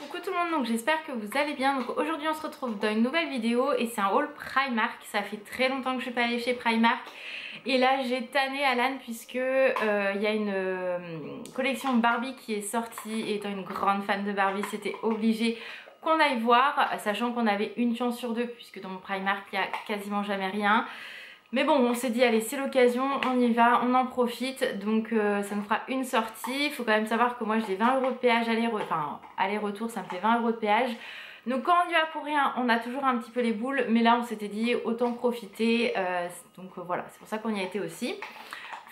Coucou tout le monde, donc j'espère que vous allez bien. Donc aujourd'hui on se retrouve dans une nouvelle vidéo et c'est un haul Primark. Ça fait très longtemps que je suis pas allée chez Primark et là j'ai tanné Alan puisque y a une collection Barbie qui est sortie et étant une grande fan de Barbie c'était obligé qu'on aille voir, sachant qu'on avait une chance sur deux puisque dans mon Primark il y a quasiment jamais rien. Mais bon, on s'est dit allez c'est l'occasion, on y va, on en profite, donc ça nous fera une sortie. Il faut quand même savoir que moi j'ai 20 € de péage aller-retour, ça me fait 20 € de péage. Donc quand on y va pour rien, on a toujours un petit peu les boules, mais là on s'était dit autant profiter, voilà, c'est pour ça qu'on y a été aussi.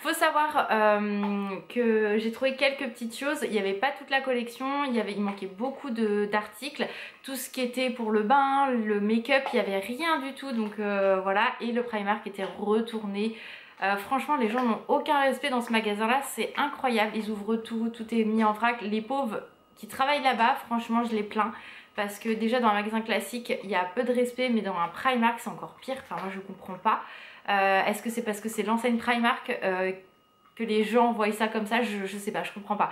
Faut savoir que j'ai trouvé quelques petites choses, il n'y avait pas toute la collection, il manquait beaucoup d'articles, tout ce qui était pour le bain, le make-up, il n'y avait rien du tout, donc voilà, et le Primark était retourné. Franchement les gens n'ont aucun respect dans ce magasin là, c'est incroyable, ils ouvrent tout, tout est mis en vrac, les pauvres qui travaillent là-bas, franchement je les plains. Parce que déjà dans un magasin classique il y a peu de respect, mais dans un Primark c'est encore pire, enfin moi je comprends pas. Est-ce que c'est parce que c'est l'enseigne Primark que les gens voient ça comme ça? Je sais pas, je comprends pas.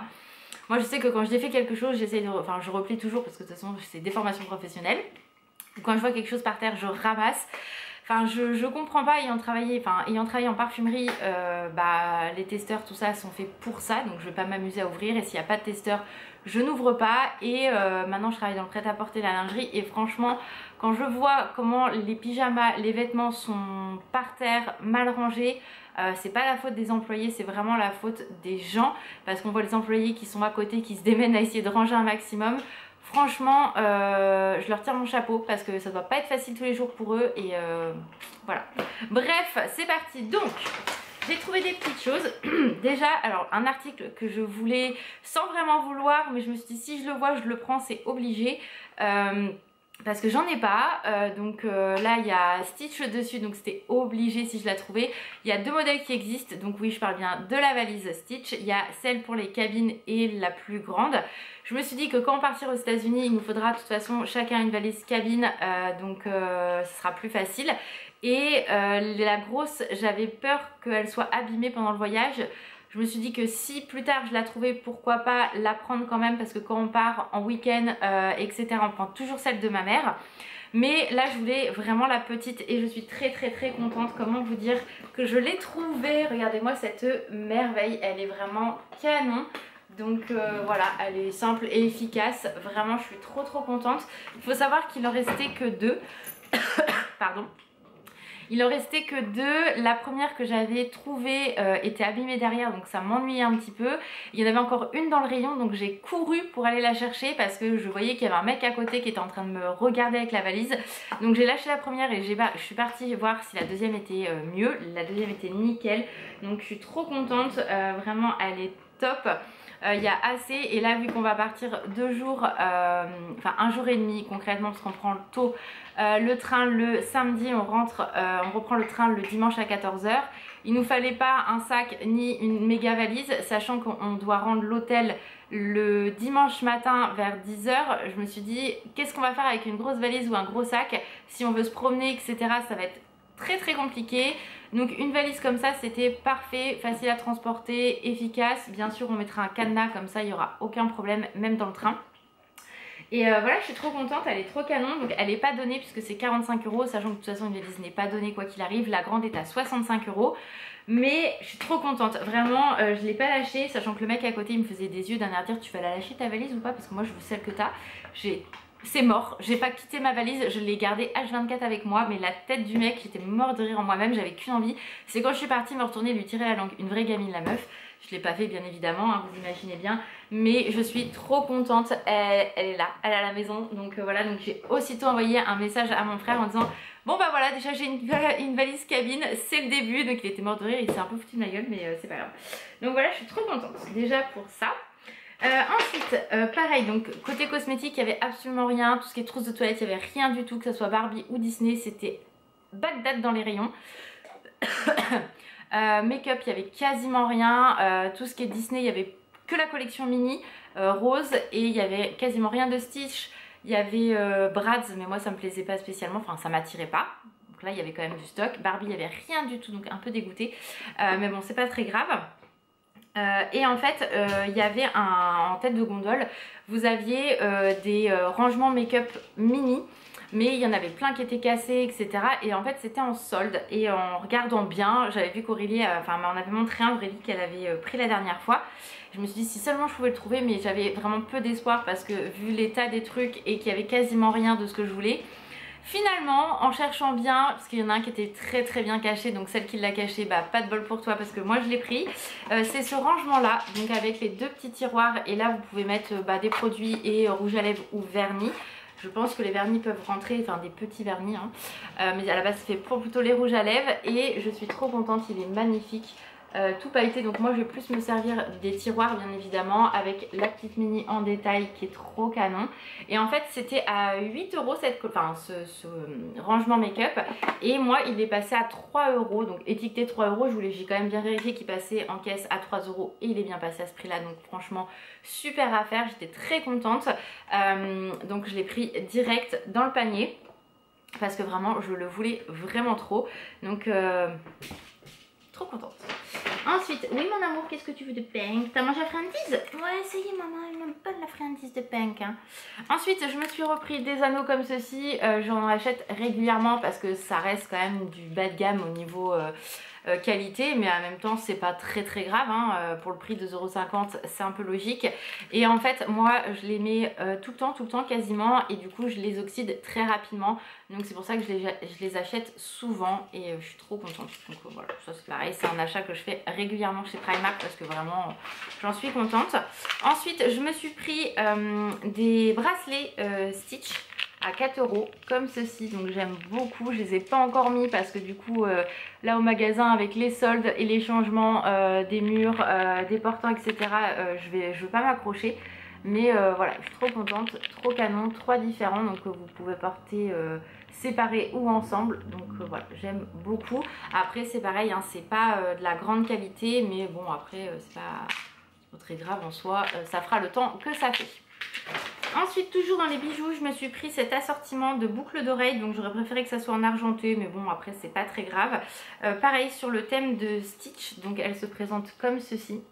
Moi je sais que quand je défais quelque chose, j'essaye de... Enfin je replie toujours parce que de toute façon c'est des formations professionnelles. Quand je vois quelque chose par terre, je ramasse. Enfin je comprends pas, ayant travaillé en parfumerie, les testeurs tout ça sont faits pour ça, donc je vais pas m'amuser à ouvrir, et s'il n'y a pas de testeur je n'ouvre pas. Et maintenant je travaille dans le prêt-à-porter, la lingerie, et franchement quand je vois comment les pyjamas, les vêtements sont par terre, mal rangés, c'est pas la faute des employés, c'est vraiment la faute des gens, parce qu'on voit les employés qui sont à côté, qui se démènent à essayer de ranger un maximum. Franchement je leur tire mon chapeau parce que ça doit pas être facile tous les jours pour eux, et voilà. Bref, c'est parti. Donc j'ai trouvé des petites choses. Déjà, alors un article que je voulais sans vraiment vouloir, mais je me suis dit si je le vois je le prends, c'est obligé. Parce que j'en ai pas, là il y a Stitch dessus, donc c'était obligé si je la trouvais. Il y a deux modèles qui existent, donc oui je parle bien de la valise Stitch. Il y a celle pour les cabines et la plus grande. Je me suis dit que quand on partira aux États-Unis il nous faudra de toute façon chacun une valise cabine, ce sera plus facile. Et la grosse, j'avais peur qu'elle soit abîmée pendant le voyage. Je me suis dit que si plus tard je la trouvais, pourquoi pas la prendre quand même, parce que quand on part en week-end, etc., on prend toujours celle de ma mère. Mais là je voulais vraiment la petite et je suis très contente. Comment vous dire que je l'ai trouvée. Regardez-moi cette merveille, elle est vraiment canon. Donc voilà, elle est simple et efficace. Vraiment je suis trop contente. Il faut savoir qu'il en restait que deux. Pardon. Il en restait que deux. La première que j'avais trouvée était abîmée derrière, donc ça m'ennuyait un petit peu. Il y en avait encore une dans le rayon, donc j'ai couru pour aller la chercher parce que je voyais qu'il y avait un mec à côté qui était en train de me regarder avec la valise. Donc j'ai lâché la première et je suis partie voir si la deuxième était mieux. La deuxième était nickel, donc je suis trop contente. Vraiment elle est top. Il y a assez, et là vu qu'on va partir 2 jours, enfin 1 jour et demi concrètement parce qu'on prend tôt le train le samedi, on reprend le train le dimanche à 14 h. Il nous fallait pas un sac ni une méga valise, sachant qu'on doit rendre l'hôtel le dimanche matin vers 10 h. Je me suis dit qu'est-ce qu'on va faire avec une grosse valise ou un gros sac si on veut se promener, etc. Ça va être très compliqué. Donc une valise comme ça c'était parfait, facile à transporter, efficace. Bien sûr on mettra un cadenas, comme ça il n'y aura aucun problème même dans le train. Et voilà, je suis trop contente, elle est trop canon. Donc elle n'est pas donnée puisque c'est 45 €, sachant que de toute façon une valise n'est pas donnée quoi qu'il arrive. La grande est à 65 €. Mais je suis trop contente, vraiment je l'ai pas lâchée, sachant que le mec à côté il me faisait des yeux d'un air dire tu vas la lâcher ta valise ou pas, parce que moi je veux celle que t'as. C'est mort, j'ai pas quitté ma valise, je l'ai gardée H24 avec moi, mais la tête du mec, j'étais mort de rire en moi-même, j'avais qu'une envie, c'est quand je suis partie me retourner et lui tirer la langue. Une vraie gamine la meuf, je l'ai pas fait bien évidemment, hein, vous imaginez bien, mais je suis trop contente, elle est là, elle est à la maison, donc voilà, donc j'ai aussitôt envoyé un message à mon frère en disant bon bah voilà, déjà j'ai une valise cabine, c'est le début, donc il était mort de rire, il s'est un peu foutu de ma gueule, mais c'est pas grave. Donc voilà, je suis trop contente, déjà pour ça. Ensuite, pareil, donc côté cosmétique, il n'y avait absolument rien. Tout ce qui est trousse de toilette, il n'y avait rien du tout, que ce soit Barbie ou Disney, c'était Bagdad dans les rayons. Make-up, il n'y avait quasiment rien. Tout ce qui est Disney, il n'y avait que la collection mini rose, et il n'y avait quasiment rien de Stitch. Il y avait Bratz, mais moi ça me plaisait pas spécialement, enfin ça m'attirait pas. Donc là il y avait quand même du stock. Barbie, il n'y avait rien du tout, donc un peu dégoûtée. Mais bon, c'est pas très grave. Et en fait il y avait en tête de gondole, vous aviez des rangements make-up mini, mais il y en avait plein qui étaient cassés, etc. Et en fait c'était en solde, et en regardant bien, j'avais vu qu'Aurélie, enfin m'en avait montré un, Aurélie, qu'elle avait pris la dernière fois. Je me suis dit si seulement je pouvais le trouver, mais j'avais vraiment peu d'espoir parce que vu l'état des trucs et qu'il y avait quasiment rien de ce que je voulais. Finalement, en cherchant bien, parce qu'il y en a un qui était très bien caché, donc celle qui l'a caché, bah pas de bol pour toi parce que moi je l'ai pris. C'est ce rangement là, donc avec les deux petits tiroirs, et là vous pouvez mettre des produits et rouge à lèvres ou vernis. Je pense que les vernis peuvent rentrer, enfin des petits vernis, hein. Mais à la base c'est fait pour plutôt les rouges à lèvres, et je suis trop contente, il est magnifique. Tout pailleté, donc moi je vais plus me servir des tiroirs bien évidemment, avec la petite mini en détail qui est trop canon. Et en fait c'était à 8 € ce rangement make-up, et moi il est passé à 3 €, donc étiqueté 3 €. J'ai quand même bien vérifié qu'il passait en caisse à 3 € et il est bien passé à ce prix là, donc franchement super affaire, j'étais très contente. Donc je l'ai pris direct dans le panier parce que vraiment je le voulais vraiment trop, donc trop contente. Ensuite, oui mon amour, qu'est-ce que tu veux de Pink? T'as mangé la friandise? Ouais, ça y est maman, elle n'aime pas de la friandise de Pink, hein. Ensuite, je me suis repris des anneaux comme ceci. J'en achète régulièrement parce que ça reste quand même du bas de gamme au niveau qualité, mais en même temps c'est pas très grave, hein. Pour le prix de 2,50 € c'est un peu logique. Et en fait moi je les mets tout le temps quasiment, et du coup je les oxyde très rapidement, donc c'est pour ça que je les achète souvent, et je suis trop contente. Donc voilà, ça c'est pareil, c'est un achat que je fais régulièrement chez Primark parce que vraiment j'en suis contente. Ensuite je me suis pris des bracelets Stitch à 4 € comme ceci, donc j'aime beaucoup. Je les ai pas encore mis parce que du coup là au magasin avec les soldes et les changements des murs, des portants, etc. Je veux pas m'accrocher, mais voilà, je suis trop contente, trop canon, 3 différents, donc vous pouvez porter séparés ou ensemble, donc voilà, j'aime beaucoup. Après c'est pareil, hein, c'est pas de la grande qualité, mais bon après c'est pas très grave en soi, ça fera le temps que ça fait. Ensuite, toujours dans les bijoux, je me suis pris cet assortiment de boucles d'oreilles, donc j'aurais préféré que ça soit en argenté, mais bon après c'est pas très grave. Pareil sur le thème de Stitch, donc elle se présente comme ceci.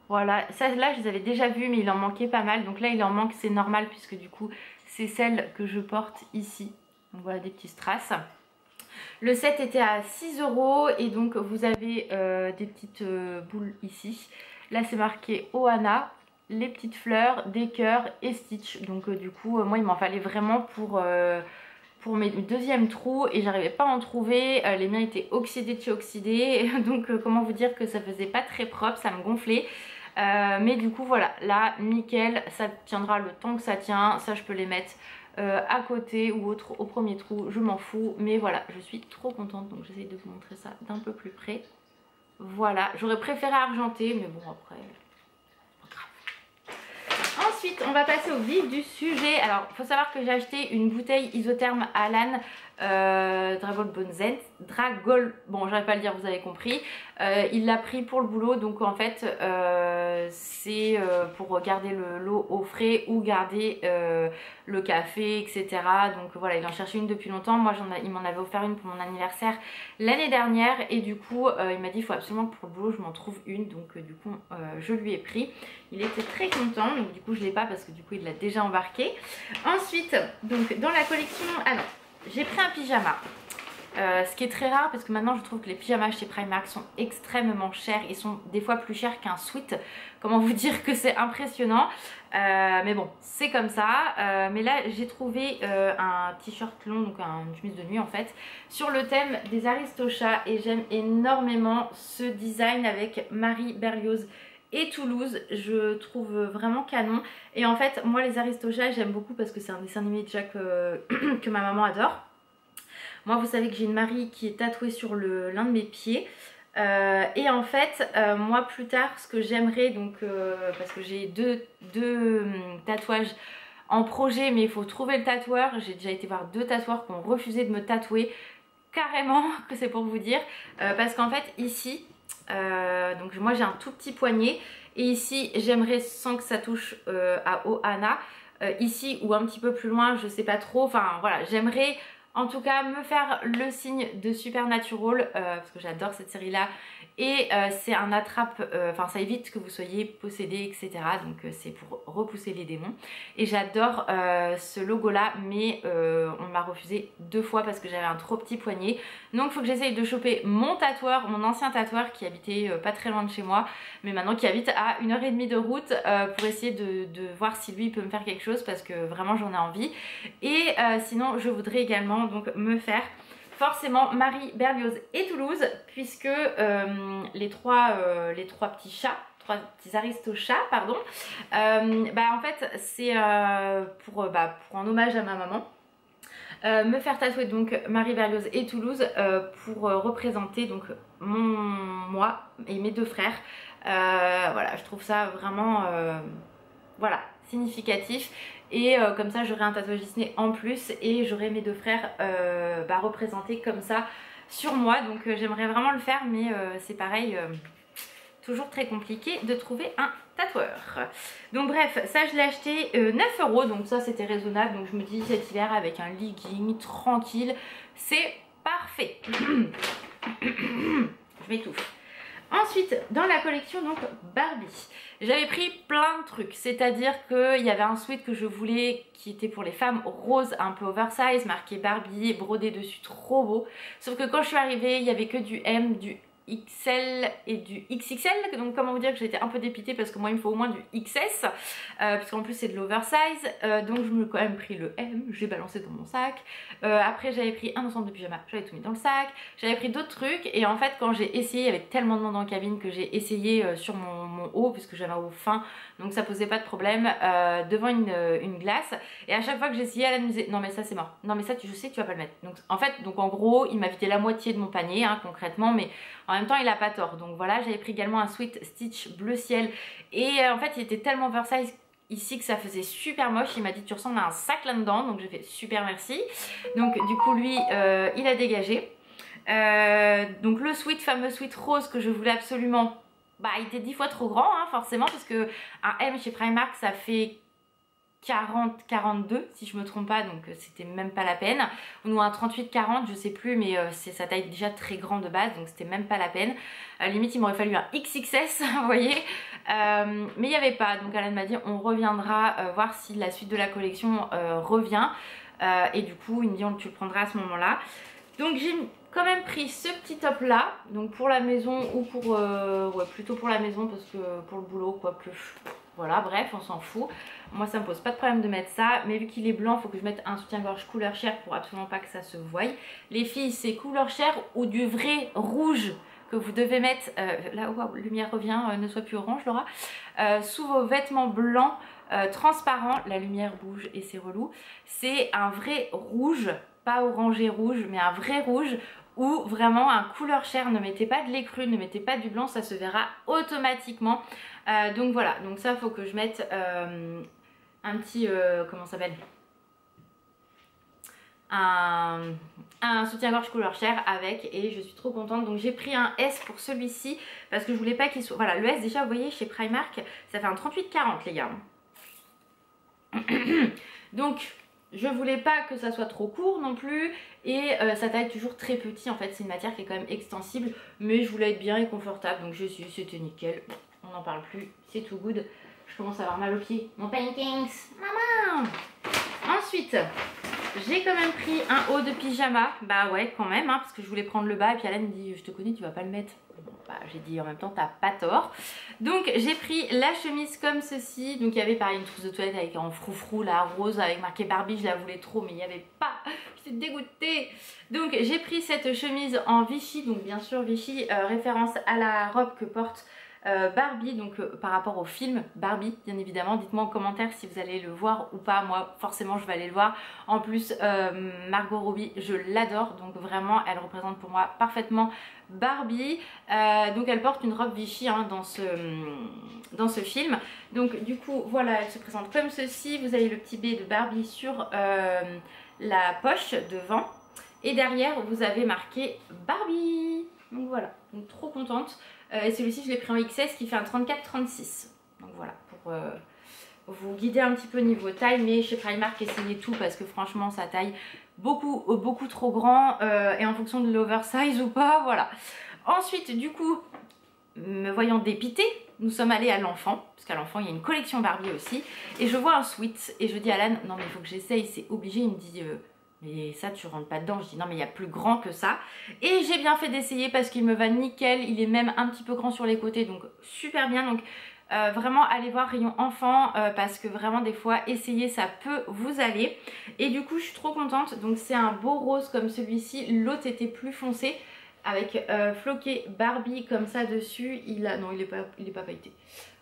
Voilà, ça là je les avais déjà vus, mais il en manquait pas mal, donc là il en manque, c'est normal puisque du coup c'est celle que je porte ici. Donc voilà, des petits strass. Le set était à 6 € et donc vous avez des petites boules ici. Là c'est marqué Ohana, les petites fleurs, des cœurs et Stitch. Donc du coup moi il m'en fallait vraiment pour mes deuxièmes trous, et j'arrivais pas à en trouver. Les miens étaient oxydés de chez oxydés, donc comment vous dire que ça faisait pas très propre, ça me gonflait. Mais du coup voilà, là nickel, ça tiendra le temps que ça tient. Ça je peux les mettre à côté ou au premier trou, je m'en fous, mais voilà, je suis trop contente, donc j'essaie de vous montrer ça d'un peu plus près. Voilà, j'aurais préféré argenter, mais bon après ensuite on va passer au vif du sujet. Alors il faut savoir que j'ai acheté une bouteille isotherme Alan bon j'arrive pas à le dire, vous avez compris. Il l'a pris pour le boulot, donc en fait c'est pour garder l'eau au frais ou garder le café, etc. Donc voilà, il en cherchait une depuis longtemps. Moi il m'en avait offert une pour mon anniversaire l'année dernière, et du coup il m'a dit il faut absolument que pour le boulot je m'en trouve une, donc du coup je lui ai pris. Il était très content, donc du coup je l'ai pas parce que du coup il l'a déjà embarqué. Ensuite donc dans la collection, alors j'ai pris un pyjama. Ce qui est très rare parce que maintenant je trouve que les pyjamas chez Primark sont extrêmement chers. Ils sont des fois plus chers qu'un sweat. Comment vous dire que c'est impressionnant. Mais bon, c'est comme ça. Mais là j'ai trouvé un t-shirt long, donc une chemise de nuit en fait, sur le thème des Aristochats. Et j'aime énormément ce design avec Marie Berlioz et Toulouse, je trouve vraiment canon. Et en fait moi les Aristochats j'aime beaucoup parce que c'est un dessin animé déjà que ma maman adore. Moi vous savez que j'ai une Marie qui est tatouée sur l'un de mes pieds. Et en fait moi plus tard ce que j'aimerais, donc parce que j'ai deux tatouages en projet, mais il faut trouver le tatoueur. J'ai déjà été voir 2 tatoueurs qui ont refusé de me tatouer, carrément, que c'est pour vous dire. Parce qu'en fait ici donc moi j'ai un tout petit poignet, et ici j'aimerais, sans que ça touche à Ohana, ici ou un petit peu plus loin, je sais pas trop, enfin voilà, j'aimerais En tout cas, me faire le signe de Supernatural, parce que j'adore cette série-là. Et c'est un attrape, enfin ça évite que vous soyez possédé, etc. Donc c'est pour repousser les démons. Et j'adore ce logo-là, mais on m'a refusé 2 fois parce que j'avais un trop petit poignet. Donc il faut que j'essaye de choper mon tatoueur, mon ancien tatoueur qui habitait pas très loin de chez moi, mais maintenant qui habite à 1h30 de route, pour essayer de voir si lui peut me faire quelque chose parce que vraiment j'en ai envie. Et sinon je voudrais également donc me faire forcément Marie, Berlioz et Toulouse, puisque les trois petits chats, 3 petits aristochats, pardon, en fait c'est pour en hommage à ma maman. Me faire tatouer donc Marie, Berlioz et Toulouse pour représenter donc moi et mes 2 frères. Voilà, je trouve ça vraiment voilà, significatif. Et comme ça j'aurai un tatouage Disney en plus et j'aurai mes 2 frères représentés comme ça sur moi. Donc j'aimerais vraiment le faire, mais c'est pareil, toujours très compliqué de trouver un tatoueur. Donc bref, ça je l'ai acheté 9 €, donc ça c'était raisonnable. Donc je me dis cet hiver avec un legging tranquille, c'est parfait. Je m'étouffe. Ensuite, dans la collection donc Barbie, j'avais pris plein de trucs, c'est-à-dire qu'il y avait un sweat que je voulais qui était pour les femmes, rose, un peu oversize, marqué Barbie, brodé dessus, trop beau. Sauf que quand je suis arrivée, il n'y avait que du M, du XL et du XXL, donc comment vous dire que j'étais un peu dépitée parce que moi il me faut au moins du XS, parce qu'en plus c'est de l'oversize, donc je me suis quand même pris le M, j'ai balancé dans mon sac. Après j'avais pris un ensemble de pyjamas, j'avais tout mis dans le sac, j'avais pris d'autres trucs, et en fait quand j'ai essayé, il y avait tellement de monde en cabine que j'ai essayé sur mon haut, puisque j'avais un haut fin, donc ça posait pas de problème, devant une glace, et à chaque fois que j'essayais, elle me disait non mais ça c'est mort, non mais ça je sais que tu vas pas le mettre. Donc en fait, donc en gros il m'a vidé la moitié de mon panier concrètement, mais en même temps il a pas tort. Donc voilà, j'avais pris également un sweat Stitch bleu ciel, et en fait il était tellement oversize ici que ça faisait super moche. Il m'a dit tu ressembles à un sac là-dedans, donc j'ai fait super merci. Donc du coup lui il a dégagé. Donc le sweat, fameux sweat rose que je voulais absolument, il était 10 fois trop grand forcément, parce que un M chez Primark ça fait 40-42 si je me trompe pas, donc c'était même pas la peine, ou un 38-40 je sais plus, mais c'est sa taille déjà très grande de base, donc c'était même pas la peine. Limite il m'aurait fallu un XXS vous voyez, mais il n'y avait pas, donc Alan m'a dit on reviendra voir si la suite de la collection revient, et du coup il me dit tu le prendras à ce moment là. Donc j'ai quand même pris ce petit top là, donc pour la maison, ou pour ouais, plutôt pour la maison, parce que pour le boulot quoi, plus voilà, bref on s'en fout. Moi ça me pose pas de problème de mettre ça, mais vu qu'il est blanc, il faut que je mette un soutien-gorge couleur chair pour absolument pas que ça se voie. Les filles, c'est couleur chair ou du vrai rouge que vous devez mettre, là où la lumière revient, ne soit plus orange Laura, sous vos vêtements blancs transparents. La lumière bouge et c'est relou. C'est un vrai rouge, pas orangé rouge, mais un vrai rouge, ou vraiment un couleur chair. Ne mettez pas de lait cru, ne mettez pas du blanc, ça se verra automatiquement. Donc voilà, donc ça faut que je mette un petit, comment ça s'appelle, un soutien-gorge couleur chair avec, et je suis trop contente. Donc j'ai pris un S pour celui-ci parce que je voulais pas qu'il soit, voilà, le S déjà vous voyez chez Primark ça fait un 38-40 les gars. Donc je voulais pas que ça soit trop court non plus, et ça taille toujours très petit en fait, c'est une matière qui est quand même extensible, mais je voulais être bien et confortable, donc j'ai essayé, c'était nickel, on n'en parle plus, c'est tout good. Je commence à avoir mal aux pieds, mon paintings, maman. Ensuite j'ai quand même pris un haut de pyjama, bah ouais quand même, parce que je voulais prendre le bas, et puis Alain me dit je te connais, tu vas pas le mettre. J'ai dit en même temps t'as pas tort. Donc j'ai pris la chemise comme ceci, donc il y avait pareil une trousse de toilette avec en froufrou la rose avec marqué Barbie, je la voulais trop mais il n'y avait pas, j'étais dégoûtée. Donc j'ai pris cette chemise en Vichy, donc bien sûr Vichy référence à la robe que porte Barbie, donc par rapport au film Barbie bien évidemment. Dites-moi en commentaire si vous allez le voir ou pas, moi forcément je vais aller le voir. En plus Margot Robbie je l'adore, donc vraiment elle représente pour moi parfaitement Barbie. Donc elle porte une robe Vichy dans ce film. Donc du coup voilà, elle se présente comme ceci. Vous avez le petit B de Barbie sur la poche devant, et derrière vous avez marqué Barbie. Donc voilà, donc trop contente. Et celui-ci je l'ai pris en XS qui fait un 34-36. Donc voilà, pour vous guider un petit peu niveau taille, mais chez Primark essayez tout parce que franchement ça taille beaucoup trop grand et en fonction de l'oversize ou pas, voilà. Ensuite du coup, me voyant dépitée, nous sommes allés à l'enfant, parce qu'à l'enfant il y a une collection Barbie aussi, et je vois un sweat et je dis à Alan non mais il faut que j'essaye, c'est obligé. Il me dit mais ça tu rentres pas dedans. Je dis non mais il y a plus grand que ça, et j'ai bien fait d'essayer parce qu'il me va nickel. Il est même un petit peu grand sur les côtés, donc super bien. Donc vraiment allez voir rayon enfant parce que vraiment des fois essayer ça peut vous aller. Et du coup je suis trop contente. Donc c'est un beau rose comme celui-ci, l'autre était plus foncé avec floqué Barbie comme ça dessus. Non il est pas pailleté.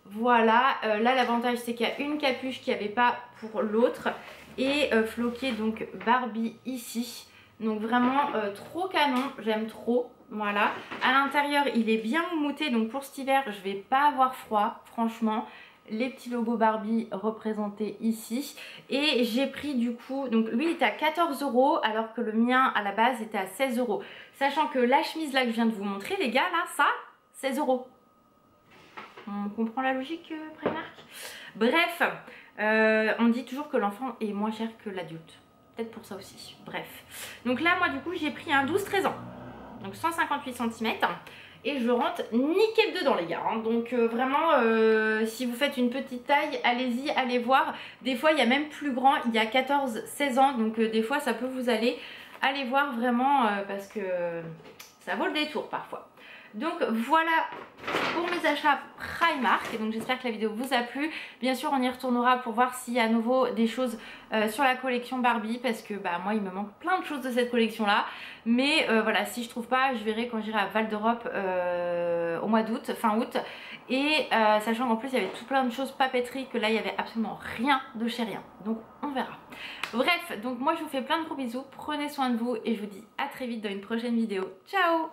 Voilà, là l'avantage c'est qu'il y a une capuche qu'il n'y avait pas pour l'autre et floqué donc Barbie ici. Donc vraiment trop canon, j'aime trop. Voilà, à l'intérieur il est bien moumouté, donc pour cet hiver je vais pas avoir froid franchement. Les petits logos Barbie représentés ici, et j'ai pris du coup, donc lui il était à 14 € alors que le mien à la base était à 16 €, sachant que la chemise là que je viens de vous montrer les gars, là ça 16 €. On comprend la logique Primark. Bref, on dit toujours que l'enfant est moins cher que l'adulte, peut-être pour ça aussi. Bref, donc là moi du coup j'ai pris un 12-13 ans, donc 158 cm, et je rentre nickel dedans les gars, hein. Donc vraiment si vous faites une petite taille, allez-y, allez voir. Des fois il y a même plus grand, il y a 14-16 ans, donc des fois ça peut vous aller. Allez voir vraiment parce que ça vaut le détour parfois. Donc voilà pour mes achats Primark, et donc j'espère que la vidéo vous a plu. Bien sûr on y retournera pour voir s'il y a à nouveau des choses sur la collection Barbie, parce que bah moi il me manque plein de choses de cette collection là. Mais voilà, si je trouve pas, je verrai quand j'irai à Val d'Europe au mois d'août, fin août. Et sachant qu'en plus il y avait tout plein de choses papeterie, que là il y avait absolument rien de chez rien. Donc on verra. Bref, donc moi je vous fais plein de gros bisous, prenez soin de vous et je vous dis à très vite dans une prochaine vidéo. Ciao!